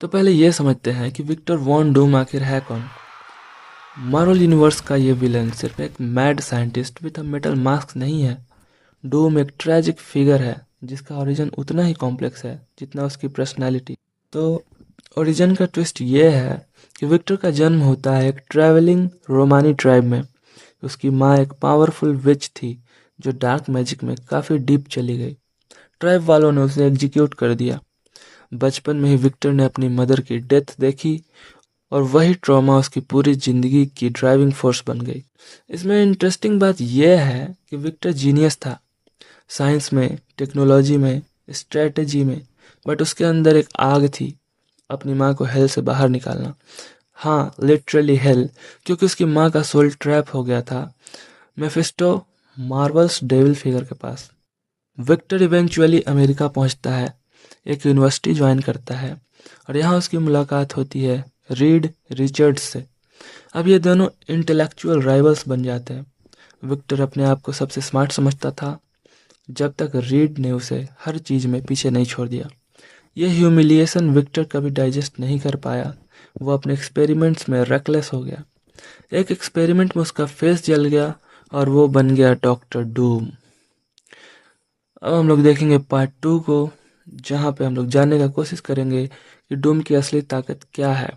तो पहले ये समझते हैं कि विक्टर वॉन डूम आखिर है कौन। मार्वल यूनिवर्स का ये विलन सिर्फ एक mad scientist with a metal mask नहीं है। डूम एक ट्रेजिक फिगर है जिसका ओरिजिन उतना ही कॉम्प्लेक्स है जितना उसकी पर्सनैलिटी। तो ओरिजिन का ट्विस्ट ये है कि विक्टर का जन्म होता है एक ट्रैवलिंग रोमानी ट्राइब में। उसकी माँ एक पावरफुल विच थी जो डार्क मैजिक में काफ़ी डीप चली गई। ट्राइब वालों ने उसे एग्जीक्यूट कर दिया। बचपन में ही विक्टर ने अपनी मदर की डेथ देखी और वही ट्रॉमा उसकी पूरी जिंदगी की ड्राइविंग फोर्स बन गई। इसमें इंटरेस्टिंग बात यह है कि विक्टर जीनियस था, साइंस में, टेक्नोलॉजी में, स्ट्रेटजी में, बट उसके अंदर एक आग थी, अपनी माँ को हेल से बाहर निकालना। हाँ, लिटरली हेल, क्योंकि उसकी माँ का सोल ट्रैप हो गया था मेफिस्टो, मार्वल्स डेविल फिगर के पास। विक्टर इवेंचुअली अमेरिका पहुंचता है, एक यूनिवर्सिटी ज्वाइन करता है और यहाँ उसकी मुलाकात होती है रीड रिचर्ड्स से। अब ये दोनों इंटेलेक्चुअल राइवल्स बन जाते हैं। विक्टर अपने आप को सबसे स्मार्ट समझता था जब तक रीड ने उसे हर चीज़ में पीछे नहीं छोड़ दिया। ये ह्यूमिलिएशन विक्टर कभी डाइजेस्ट नहीं कर पाया। वो अपने एक्सपेरिमेंट्स में रेकलेस हो गया। एक एक्सपेरिमेंट में उसका फेस जल गया और वो बन गया डॉक्टर डूम। अब हम लोग देखेंगे पार्ट 2 को, जहाँ पे हम लोग जानने का कोशिश करेंगे कि डूम की असली ताकत क्या है।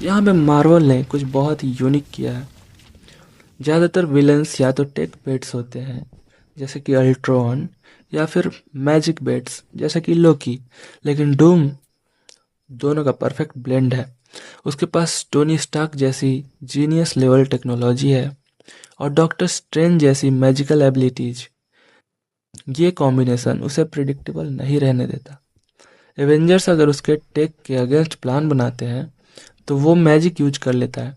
यहाँ पे मार्वल ने कुछ बहुत ही यूनिक किया है। ज़्यादातर विलन्स या तो टेक बेट्स होते हैं जैसे कि अल्ट्रॉन, या फिर मैजिक बेट्स जैसे कि लोकी, लेकिन डूम दोनों का परफेक्ट ब्लेंड है। उसके पास टोनी स्टार्क जैसी जीनियस लेवल टेक्नोलॉजी है और डॉक्टर स्ट्रेंज जैसी मैजिकल एबिलिटीज। ये कॉम्बिनेशन उसे प्रिडिक्टेबल नहीं रहने देता। एवेंजर्स अगर उसके टेक के अगेंस्ट प्लान बनाते हैं तो वो मैजिक यूज कर लेता है।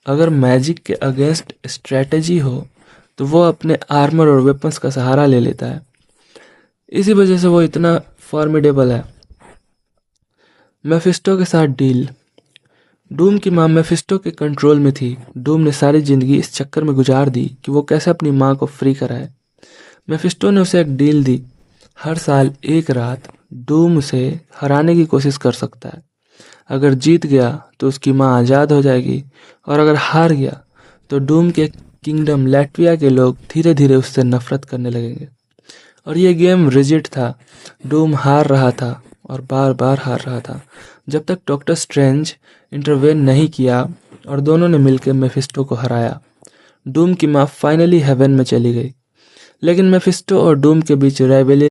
अगर मैजिक के अगेंस्ट स्ट्रेटजी हो तो वो अपने आर्मर और वेपन्स का सहारा ले लेता है। इसी वजह से वो इतना फॉर्मिडेबल है। मेफिस्टो के साथ डील। डूम की माँ मेफिस्टो के कंट्रोल में थी। डूम ने सारी जिंदगी इस चक्कर में गुजार दी कि वो कैसे अपनी माँ को फ्री कराए। मेफिस्टो ने उसे एक डील दी, हर साल एक रात डूम उसे हराने की कोशिश कर सकता है। अगर जीत गया तो उसकी माँ आज़ाद हो जाएगी और अगर हार गया तो डूम के किंगडम लैटविया के लोग धीरे धीरे उससे नफरत करने लगेंगे। और ये गेम रिजिड था। डूम हार रहा था और बार बार हार रहा था जब तक डॉक्टर स्ट्रेंज इंटरवेन नहीं किया और दोनों ने मिलकर मेफिस्टो को हराया। डूम की माँ फाइनली हेवन में चली गई, लेकिन मेफिस्टो और डूम के बीच राइवलरी